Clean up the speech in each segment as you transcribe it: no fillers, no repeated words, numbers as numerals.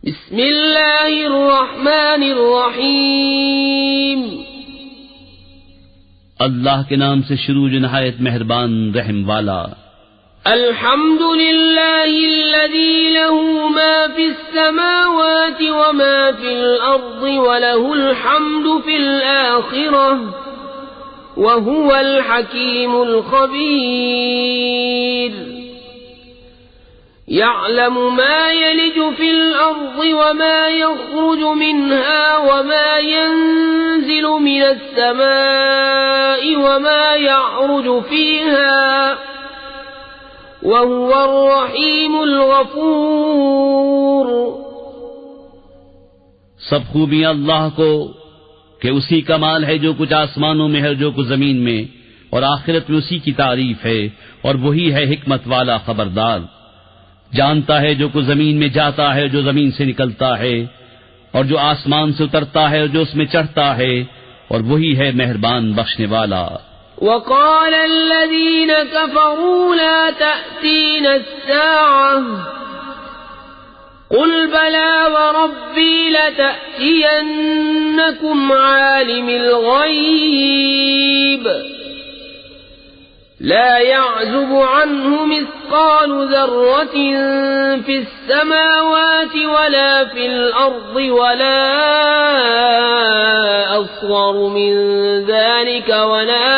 بسم اللہ الرحمن الرحیم اللہ کے نام سے شروع جو نہایت مہربان رحم والا۔ الحمد للہ الذی له ما فی السماوات وما فی الارض وله الحمد فی الآخرہ وهو الحکیم الخبیر۔ يعلم ما يلج في الأرض وما يخرج منها وما ينزل من السماء وما يعرج فيها وهو الرحيم الغفور۔ سب خوبیاں اللہ کو کہ اسی کا مال ہے جو کچھ آسمانوں میں ہے جو کچھ زمین میں، اور آخرت میں اسی کی تعریف ہے، اور وہی ہے حکمت والا خبردار۔ جانتا ہے جو کچھ زمین میں جاتا ہے، جو زمین سے نکلتا ہے، اور جو آسمان سے اترتا ہے اور جو اس میں چڑھتا ہے، اور وہی ہے مہربان بخشنے والا۔ وقال الذين كفروا لا تأتينا الساعة قل بلى وربي لتأتينكم عالم الغيب لا يعزب عنه مثقال ذرة في السماوات ولا في الأرض ولا أصغر من ذلك ولا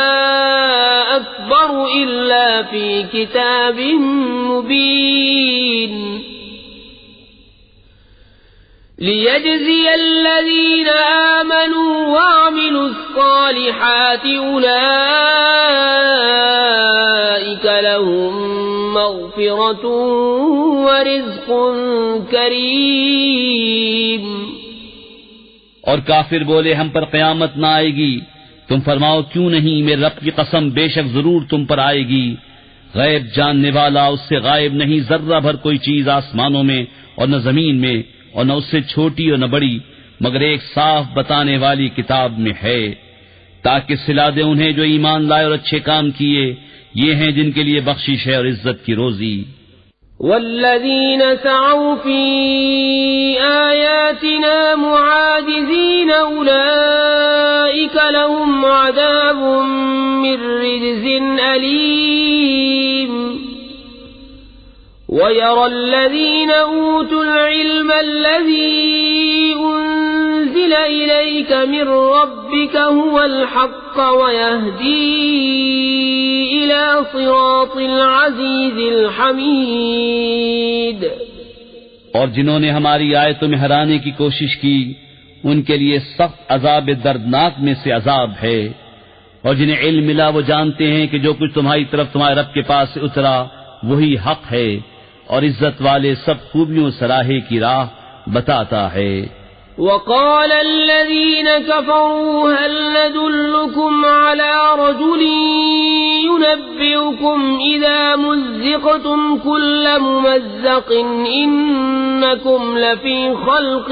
أكبر إلا في كتاب مبين ليجزي الذين آمنوا وعملوا الصالحات أولئك لهم مغفرة ورزق كريم۔ اور کافر بولے ہم پر قیامت نہ آئے گی، تم فرماؤ کیوں نہیں، میرے رب کی قسم بے شک ضرور تم پر آئے گی۔ غیب جاننے والا اس سے غائب نہیں ذرہ بھر کوئی چیز آسمانوں میں اور نہ زمین میں، اور نہ اس سے چھوٹی اور نہ بڑی، مگر ایک صاف بتانے والی کتاب میں ہے، تاکہ صلا دے انہیں جو ایمان لائے اور اچھے کام کیے، یہ ہیں جن کے لیے بخشش ہے اور عزت کی روزی۔ والذین سعوا فی آیاتنا معاجزین اولئک لهم عذاب من رجز علیم۔ وَيَرَى الَّذِينَ أُوتُوا الْعِلْمَ الَّذِي أُنزِلَ إِلَيْكَ مِنْ رَبِّكَ هُوَ الْحَقَّ وَيَهْدِي إِلَى صِرَاطِ الْعَزِيزِ الْحَمِيدِ۔ اور جنہوں نے ہماری آیتوں میں ہرانے کی کوشش کی، ان کے لیے سخت عذاب دردناک میں سے عذاب ہے۔ اور جنہیں علم ملا وہ جانتے ہیں کہ جو کچھ تمہاری طرف تمہارے رب کے پاس سے اترا وہی حق ہے، اور عزت والے سب خوبیوں سراہے کی راہ بتاتا ہے۔ وقال الذين كفروا هل ندلكم على رجل ينبئكم إذا مزقتم كل ممزق إنكم لفي خلق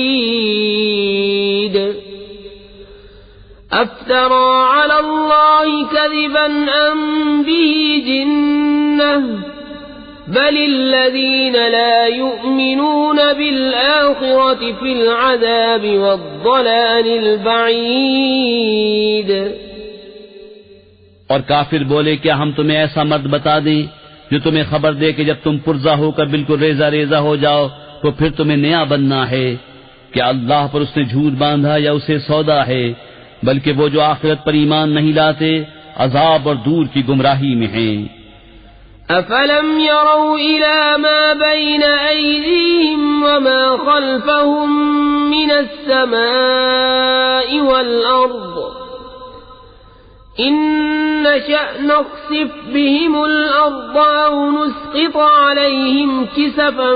جديد أفترى على الله كذبا أم به جنة بل الذين لا يؤمنون بالآخرة في العذاب والضلال البعيد۔ اور کافر بولے کیا ہم تمہیں ایسا مرد بتا دیں جو تمہیں خبر دے کہ جب تم پرزہ ہو کر بالکل ریزہ ریزہ ہو جاؤ تو پھر تمہیں نیا بننا ہے؟ کیا اللہ پر اس نے جھوٹ باندھا یا اسے سودا ہے؟ بلکہ وہ جو آخرت پر ایمان نہیں لاتے عذاب اور دور کی گمراہی میں ہیں۔ افلم يروا الى ما بين ايديهم وما خلفهم من السماء والارض ان نشأ نخسف بهم الارض او نسقط عليهم كسفا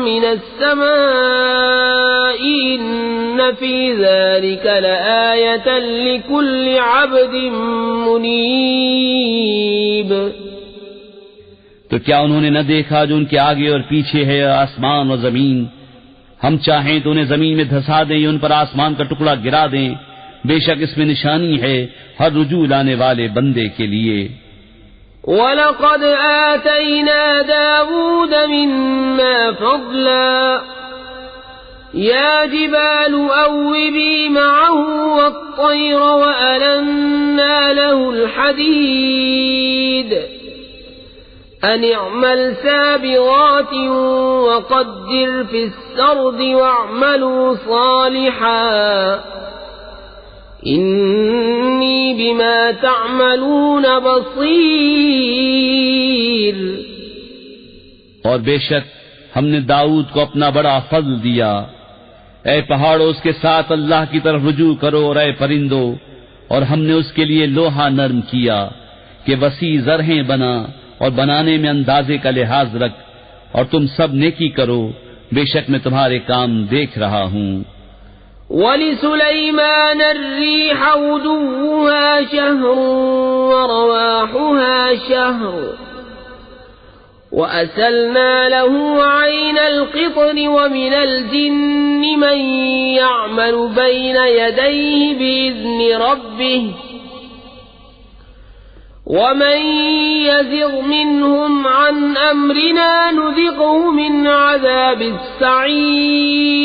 من السماء ان في ذلك لآية لكل عبد منيب۔ تو کیا انہوں نے نہ دیکھا جو ان کے آگے اور پیچھے ہے آسمان اور زمین؟ ہم چاہیں تو انہیں زمین میں دھسا دیں یا ان پر آسمان کا ٹکڑا گرا دیں، بے شک اس میں نشانی ہے ہر رجوع لانے والے بندے کے لیے۔ وَلَقَدْ آتَيْنَا دَاوُودَ مِنَّا عليهما فضلا يا جبال أوبي معه والطير وألنا له الحديد أن اعمل سابغات وقدر في السرد واعملوا صالحا إني بما تعملون بصير. اور بے شک ہم نے داؤد کو اپنا بڑا فضل دیا. اے پہاڑوں اس کے ساتھ اللہ کی طرف رجوع کرو، اور اے پرندو، اور ہم نے اس کے لیے لوہا نرم کیا کہ وسیع زرہیں بنا اور بنانے میں اندازے کا لحاظ رکھ، اور تم سب نیکی کرو، بے شک میں تمہارے کام دیکھ رہا ہوں. وَلِسُلَيْمَانَ الرِّيحَ غُدُوُّهَا شَهْرٌ وَرَوَاحُهَا شَهْرٌ وَأَسَلْنَا لَهُ عَيْنَ الْقِطْرِ وَمِنَ الْجِنِّ مَن يَعْمَلُ بَيْنَ يَدَيْهِ بِإِذْنِ رَبِّهِ وَمَن يَزِغْ مِنْهُمْ عَنْ أَمْرِنَا نُذِقْهُ مِنْ عَذَابِ السَّعِيرِ.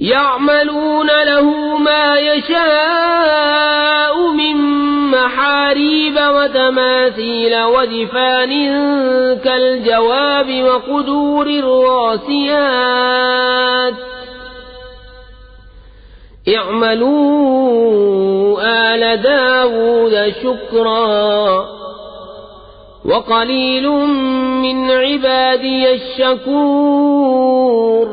يَعْمَلُونَ لَهُ مَا يَشَاءُ مِن محاريب وتماثيل وجفان كالجواب وقدور الراسيات اعملوا آل داود شكرا وقليل من عبادي الشكور.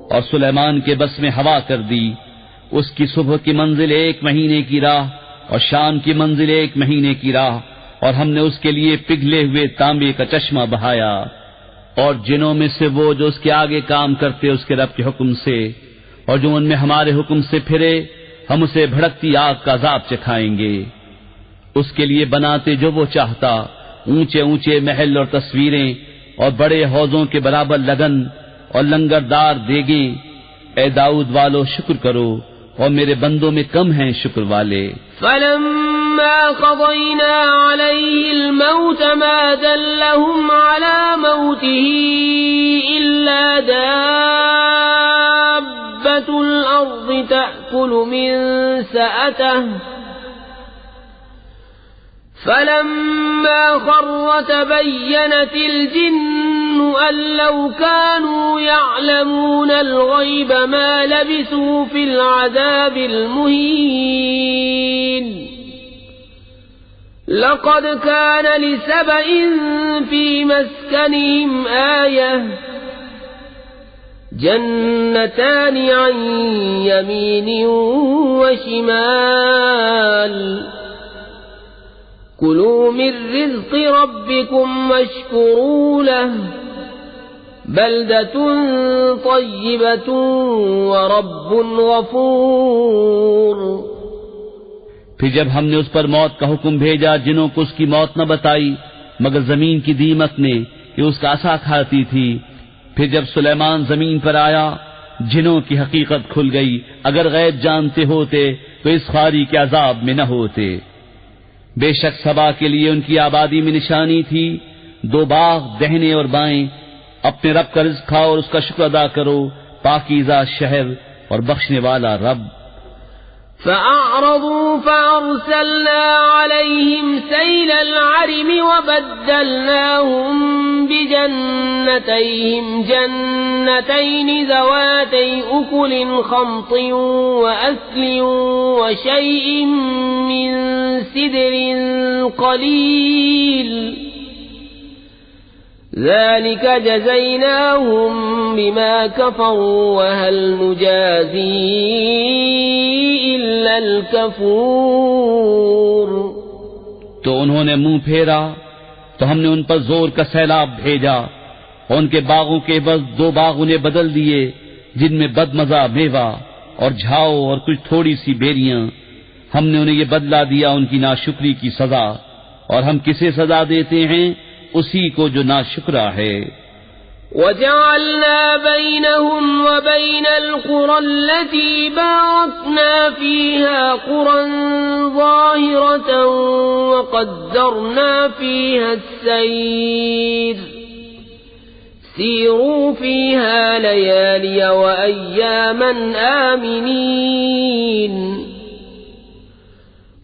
اور سلیمان کے بس میں ہوا کر دی، اس کی صبح کی منزل 1 مہینے کی راہ اور شام کی منزل 1 مہینے کی راہ، اور ہم نے اس کے لیے پگھلے ہوئے تانبے کا چشمہ بہایا. اور جنوں میں سے وہ جو اس کے آگے کام کرتے اس کے رب کے حکم سے، اور جو ان میں ہمارے حکم سے پھرے ہم اسے بھڑکتی آگ کا عذاب چکھائیں گے. اس کے لیے بناتے جو وہ چاہتا، اونچے اونچے محل اور تصویریں اور بڑے حوضوں کے برابر لگن اور لنگردار دیگیں. اے داؤد والو شکر کرو، اور میرے بندوں میں کم ہیں شکر والے. فَلَمَّا قَضَيْنَا عَلَيْهِ الْمَوْتَ مَا دَلَّهُمْ عَلَى مَوْتِهِ إِلَّا دَابَّةُ الْأَرْضِ تَأْكُلُ مِنْ سَأَتَهُ فَلَمَّا خَرَّ تَبَيَّنَتِ الْجِنُّ أَن لَّوْ كَانُوا يَعْلَمُونَ الْغَيْبَ مَا لَبِثُوا فِي الْعَذَابِ الْمُهِينِ. لَقَدْ كَانَ لِسَبَإٍ فِي مَسْكَنِهِمْ آيَةٌ جَنَّتَانِ عَن يَمِينٍ وَشِمَالٍ كُلُوا مِن رِّزْقِ رَبِّكُمْ وَاشْكُرُوا لَهُ بَلْدَةٌ طَيِّبَةٌ وَرَبٌّ غَفُورٌ. پھر جب ہم نے اس پر موت کا حکم بھیجا، جنوں کو اس کی موت نہ بتائی مگر زمین کی دیمک نے کہ اس کا عصا کھاتی تھی. پھر جب سلیمان زمین پر آیا، جنوں کی حقیقت کھل گئی. اگر غیب جانتے ہوتے تو اس خواری کے عذاب میں نہ ہوتے. بے شک سبا کے لیے ان کی آبادی میں نشانی تھی، 2 باغ دہنے اور بائیں. اپنے رب کا رزق کھاؤ اور اس کا شکر ادا کرو، پاکیزہ شہر اور بخشنے والا رب. فَأَعْرَضُوا فَأَرْسَلْنَا عَلَيْهِمْ سَيْلَ الْعَرِمِ وَبَدَّلْنَاهُمْ بِجَنَّتَيْهِمْ جَنَّتَيْنِ ذَوَاتَيْ أُكُلٍ خَمْطٍ وَأَثْلٍ وَشَيْءٍ مِّن سِدْرٍ قَلِيلٍ ذَلِكَ جَزَيْنَاهُمْ بِمَا كَفَرُوا وَهَلْ نُجَازِي إِلَّا الْكَفُورَ. تو انہوں نے منہ پھیرا تو ہم نے ان پر زور کا سیلاب بھیجا، اور ان کے باغوں کے عوض 2 باغ انہیں بدل دیے جن میں بدمزہ میوہ اور جھاؤ اور کچھ تھوڑی سی بیریاں. ہم نے انہیں یہ بدلہ دیا ان کی ناشکری کی سزا، اور ہم کسے سزا دیتے ہیں؟ اسی کو جو ناشکرا ہے. وجعلنا بينهم وبين القرى التي باركنا فيها قرى ظاهرة وقدرنا فيها السير سيروا فيها ليالي وأياما آمنين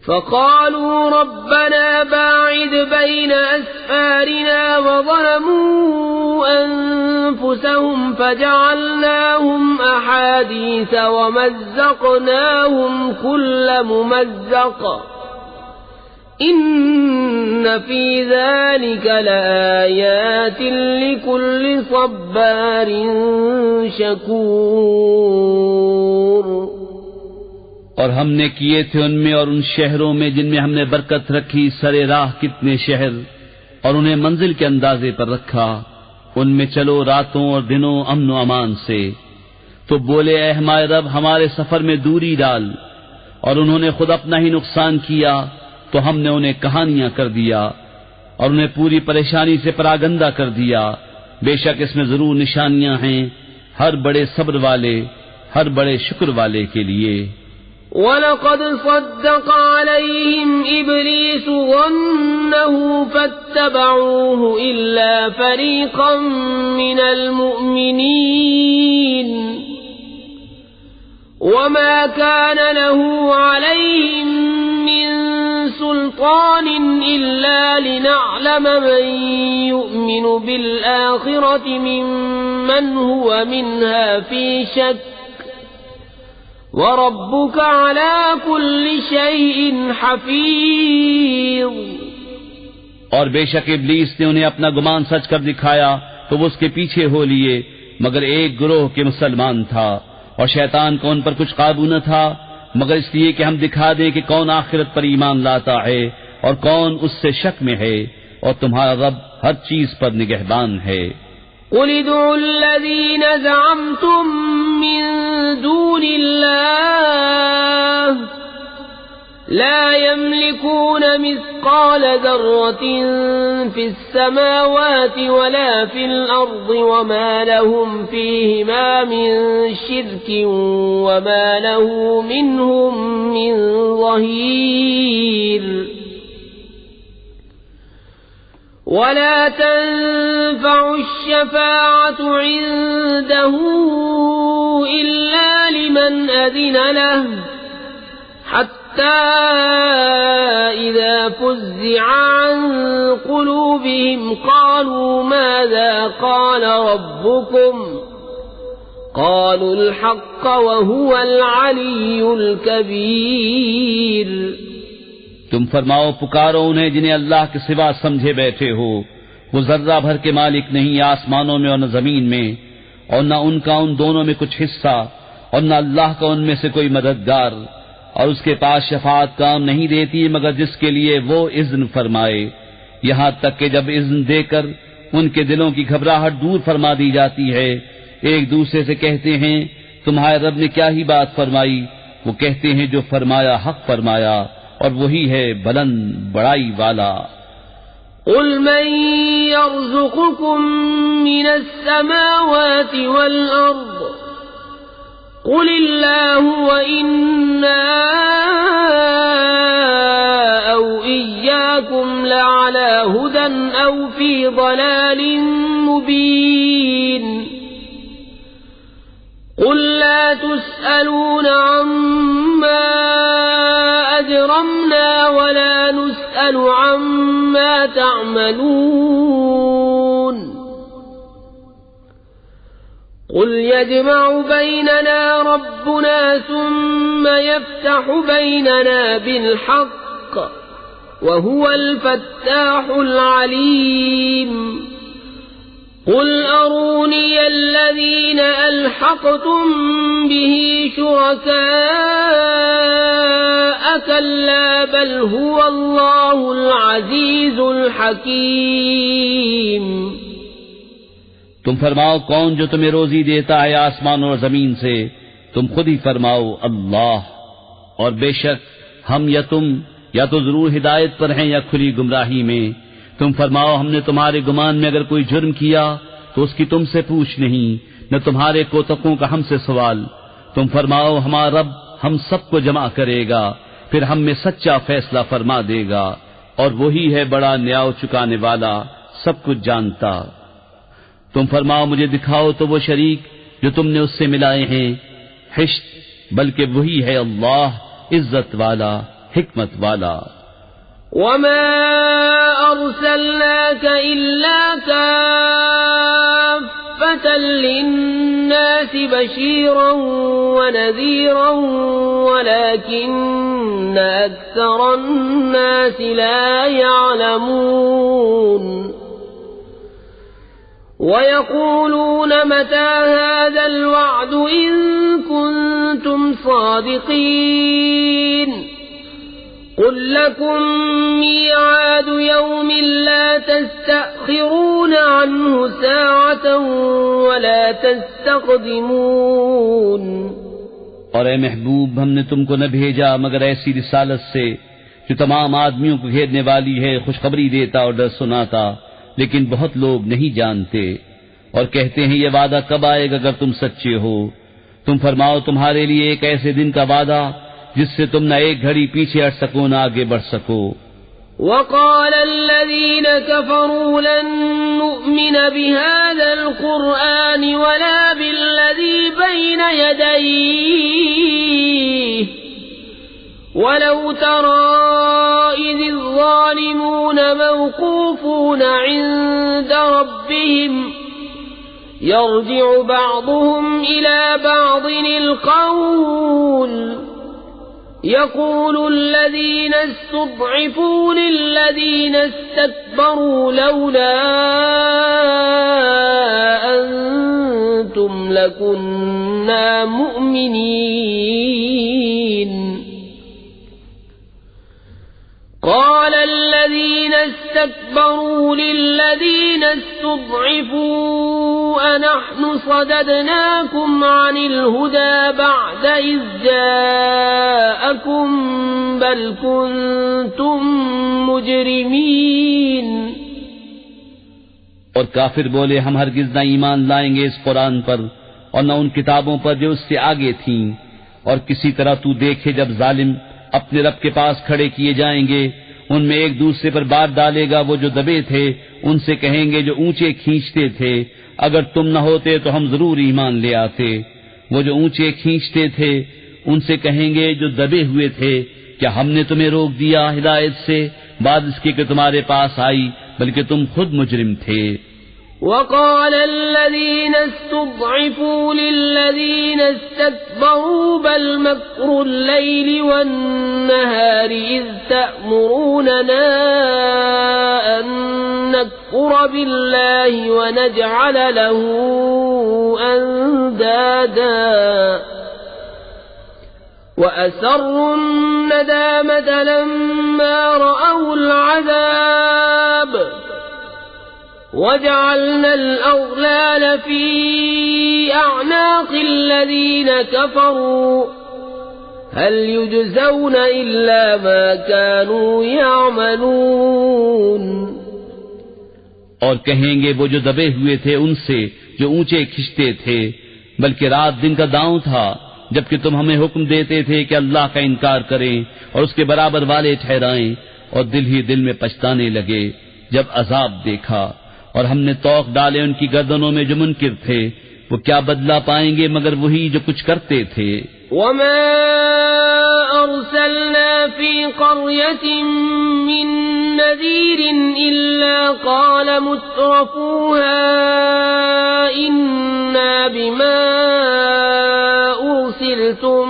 فقالوا ربنا باعد بين أسفارنا وظلموا أنفسهم فجعلناهم أحاديث ومزقناهم كل ممزق إن في ذلك لآيات لكل صبار شكور. اور ہم نے کیے تھے ان میں اور ان شہروں میں جن میں ہم نے برکت رکھی سرے راہ کتنے شہر اور انہیں منزل کے اندازے پر رکھا، ان میں چلو راتوں اور دنوں امن و امان سے. تو بولے اے ہمارے رب ہمارے سفر میں دوری ڈال، اور انہوں نے خود اپنا ہی نقصان کیا تو ہم نے انہیں کہانیاں کر دیا اور انہیں پوری پریشانی سے پراگندہ کر دیا. بے شک اس میں ضرور نشانیاں ہیں ہر بڑے صبر والے ہر بڑے شکر والے کے لیے. وَلَقَدْ صَدَّقَ عَلَيْهِمْ إِبْلِيسُ ظَنَّهُ فَاتَّبَعُوهُ إِلَّا فَرِيقًا مِّنَ الْمُؤْمِنِينَ وَمَا كَانَ لَهُ عَلَيْهِمْ مِّن سُلْطَانٍ إِلَّا لِنَعْلَمَ مَن يُؤْمِنُ بِالْآخِرَةِ مِمَّنْ هُوَ مِنْهَا فِي شَكٍّ وَرَبُّكَ عَلَى كُلِّ شَيْءٍ حَفِيظٌ. اور بے شک ابلیس نے انہیں اپنا گمان سچ کر دکھایا تو وہ اس کے پیچھے ہو لیے، مگر ایک گروہ کے مسلمان تھا، اور شیطان کو ان پر کچھ قابو نہ تھا مگر اس لیے کہ ہم دکھا دیں کہ کون آخرت پر ایمان لاتا ہے اور کون اس سے شک میں ہے، اور تمہارا رب ہر چیز پر نگہبان ہے. قُلِ ادْعُوا الَّذِينَ زَعَمْتُم مِّن دُونِ اللَّهِ لَا يَمْلِكُونَ مِثْقَالَ ذَرَّةٍ فِي السَّمَاوَاتِ وَلَا فِي الْأَرْضِ وَمَا لَهُمْ فِيهِمَا مِن شِرْكٍ وَمَا لَهُ مِنْهُم مِّن ظَهِيرٍ. وَلَا تَنفَعُ الشَّفَاعَةُ عِندَهُ إِلَّا لِمَنْ أَذِنَ لَهُ حَتَّى إِذَا فُزِّعَ عَن قُلُوبِهِمْ قَالُوا مَاذَا قَالَ رَبُّكُمْ قَالُوا الْحَقَّ وَهُوَ الْعَلِيُّ الْكَبِيرُ. تم فرماؤ پکارو انہیں جنہیں اللہ کے سوا سمجھے بیٹھے ہو، وہ ذرہ بھر کے مالک نہیں آسمانوں میں اور نہ زمین میں، اور نہ ان کا ان دونوں میں کچھ حصہ اور نہ اللہ کا ان میں سے کوئی مددگار، اور اس کے پاس شفاعت کام نہیں دیتی مگر جس کے لیے وہ اذن فرمائے، یہاں تک کہ جب اذن دے کر ان کے دلوں کی گھبراہٹ دور فرما دی جاتی ہے، ایک دوسرے سے کہتے ہیں تمہارے رب نے کیا ہی بات فرمائی، وہ کہتے ہیں جو فرمایا حق فرمایا اور وہی ہے بلند بڑائی والا. قُلْ مَن يَرْزُقُكُم مِّنَ السَّمَاوَاتِ وَالْأَرْضِ قُلِ اللَّهُ وَإِنَّا أَوْ إِيَّاكُمْ لَعَلَى هُدًى أَوْ فِي ضَلَالٍ مُّبِينٍ. قُل لَّا تُسْأَلُونَ عَمَّا أَجْرَمْنَا وَلَا نُسْأَلُ عَمَّا تَعْمَلُونَ. قُلْ يَجْمَعُ بَيْنَنَا رَبُّنَا ثُمَّ يَفْتَحُ بَيْنَنَا بِالْحَقِّ وَهُوَ الْفَتَّاحُ الْعَلِيمُ. قُلْ أَرُونِيَ الَّذِينَ أَلْحَقْتُم بِهِ شُرَكَاءَ كَلَّا بَلْ هُوَ اللَّهُ الْعَزِيزُ الْحَكِيمُ. تم فرماؤ کون جو تمہیں روزی دیتا ہے آسمان اور زمین سے؟ تم خود ہی فرماؤ اللہ. اور بے شک ہم یا تم یا تو ضرور ہدایت پر ہیں یا کھلی گمراہی میں. تم فرماؤ ہم نے تمہارے گمان میں اگر کوئی جرم کیا تو اس کی تم سے پوچھ نہیں، نہ تمہارے کوتکوں کا ہم سے سوال۔ تم فرماؤ ہمارا رب ہم سب کو جمع کرے گا، پھر ہم میں سچا فیصلہ فرما دے گا، اور وہی ہے بڑا نیاؤ چکانے والا، سب کچھ جانتا۔ تم فرماؤ مجھے دکھاؤ تو وہ شریک جو تم نے اس سے ملائے ہیں، حشت بلکہ وہی ہے اللہ عزت والا حکمت والا۔ وما أرسلناك إلا كافة للناس بشيرا ونذيرا ولكن أكثر الناس لا يعلمون ويقولون متى هذا الوعد إن كنتم صادقين قل لكم ميعاد يوم لا تستأخرون عنه ساعة ولا تستقدمون۔ اور اے محبوب ہم نے تم کو نہ بھیجا مگر ایسی رسالت سے جو تمام آدمیوں کو گھیرنے والی ہے، خوشخبری دیتا اور ڈر سناتا، لیکن بہت لوگ نہیں جانتے اور کہتے ہیں یہ وعدہ کب آئے گا اگر تم سچے ہو۔ تم فرماؤ تمہارے لیے ایک ایسے دن کا وعدہ جس سے تم نہ ایک گھڑی پیچھے ہٹ سکو نہ آگے بڑھ سکو۔ وقال الذين كفروا لن نؤمن بهذا القرآن ولا بالذي بين يديه ولو ترى إذ الظالمون موقوفون عند ربهم يرجع بعضهم إلى بعض القول يقول الذين استضعفوا للذين استكبروا لولا أنتم لكنا مؤمنين قال الذين استكبروا للذين استضعفوا أنحن صددناكم عن الهدى بعد إذ جاءكم بل كنتم مجرمين۔ اور کافر بولے ہم ہرگز نہ ایمان لائیں گے اس قرآن پر اور نہ ان کتابوں پر جو اس سے آگے تھیں، اور کسی طرح تو دیکھے جب ظالم اپنے رب کے پاس کھڑے کیے جائیں گے، ان میں ایک دوسرے پر بات ڈالے گا، وہ جو دبے تھے ان سے کہیں گے جو اونچے کھینچتے تھے اگر تم نہ ہوتے تو ہم ضرور ایمان لے آتے۔ وہ جو اونچے کھینچتے تھے ان سے کہیں گے جو دبے ہوئے تھے کیا ہم نے تمہیں روک دیا ہدایت سے بعد اس کے کہ تمہارے پاس آئی، بلکہ تم خود مجرم تھے۔ وقال الذين استضعفوا للذين استكبروا بل مكر الليل والنهار إذ تأمروننا أن نكفر بالله ونجعل له أندادا وأسروا الندامة لما رأوا العذاب وجعلنا الأغلال في أعناق الذين كفروا هل يجزون إلا ما كانوا يعملون۔ اور کہیں گے وہ جو دبے ہوئے تھے ان سے جو اونچے کھنچتے تھے، بلکہ رات دن کا داؤں تھا جبکہ تم ہمیں حکم دیتے تھے کہ اللہ کا انکار کریں اور اس کے برابر والے ٹھہرائیں، اور دل ہی دل میں پچھتانے لگے جب عذاب دیکھا، اور ہم نے توق ڈالے ان کی گردنوں میں جو منکر تھے، وہ کیا بدلہ پائیں گے مگر وہی جو کچھ کرتے تھے۔ وما أرسلنا في قرية من نذير إلا قال مترفوها إنا بما أرسلتم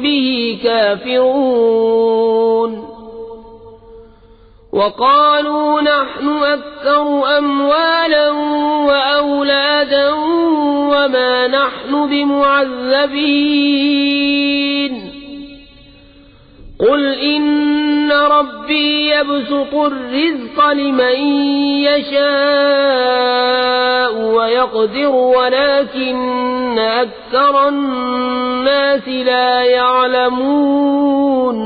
به كافرون وقالوا نحن أكثر أموالا وأولادا وما نحن بمعذبين قل إن ربي يبسط الرزق لمن يشاء ويقدر ولكن أكثر الناس لا يعلمون۔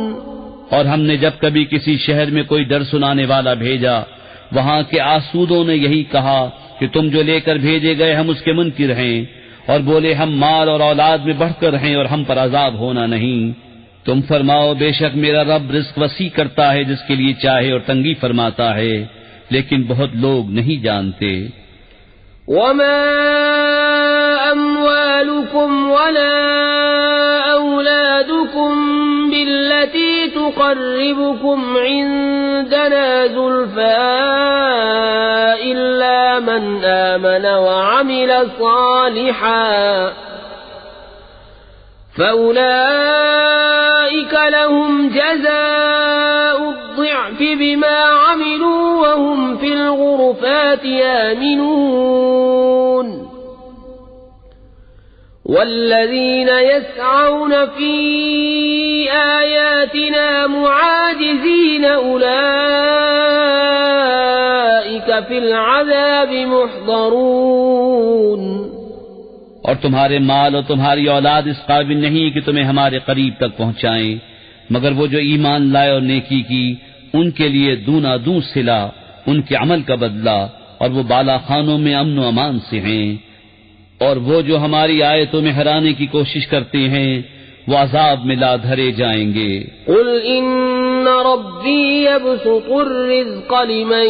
اور ہم نے جب کبھی کسی شہر میں کوئی ڈر سنانے والا بھیجا، وہاں کے آسودوں نے یہی کہا کہ تم جو لے کر بھیجے گئے ہم اس کے منکر ہیں، اور بولے ہم مال اور اولاد میں بڑھ کر ہیں اور ہم پر عذاب ہونا نہیں۔ تم فرماؤ بے شک میرا رب رزق وسیع کرتا ہے جس کے لیے چاہے اور تنگی فرماتا ہے، لیکن بہت لوگ نہیں جانتے۔ وما أموالكم ولا أولادكم بالتي تقربكم عندنا زلفى إلا من آمن وعمل صالحا فأولئك لهم جزاء الضعف بما عملوا وهم في الغرفات آمنون والذين يسعون في آياتنا معاجزين أولئك في العذاب محضرون۔ اور تمہارے مال اور تمہاری اولاد اس قابل نہیں کہ تمہیں ہمارے قریب تک پہنچائیں، مگر وہ جو ایمان لائے اور نیکی کی ان کے لیے دونا دوں صلہ، ان کے عمل کا بدلہ، اور وہ بالا خانوں میں امن و امان سے ہیں۔ اور وہ جو ہماری آیتوں میں ہرانے کی کوشش کرتے ہیں وہ عذاب میں لا دھرے جائیں گے۔ قل ان ربی یبسط الرزق لمن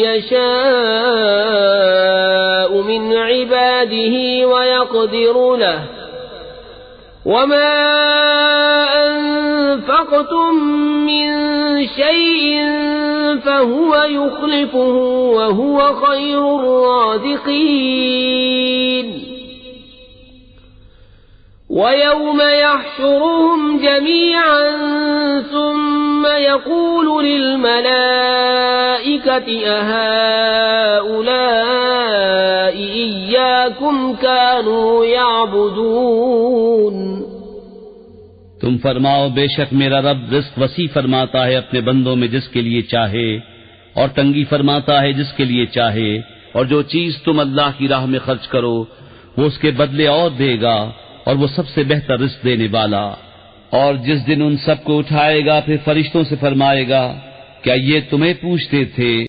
یشاء من عباده ويقدر له وما انفقتم من شيء فهو يخلفه وهو خير الرازقين ويوم يحشرهم جميعا ثم يقول للملائكة أهؤلاء إياكم كانوا يعبدون۔ تم فرماؤ بے شک میرا رب رزق وسیع فرماتا ہے اپنے بندوں میں جس کے لیے چاہے، اور تنگی فرماتا ہے جس کے لیے چاہے، اور جو چیز تم اللہ کی راہ میں خرچ کرو وہ اس کے بدلے اور دے گا، اور وہ سب سے بہتر رزق دینے والا۔ اور جس دن ان سب کو اٹھائے گا پھر فرشتوں سے فرمائے گا کیا یہ تمہیں پوچھتے تھے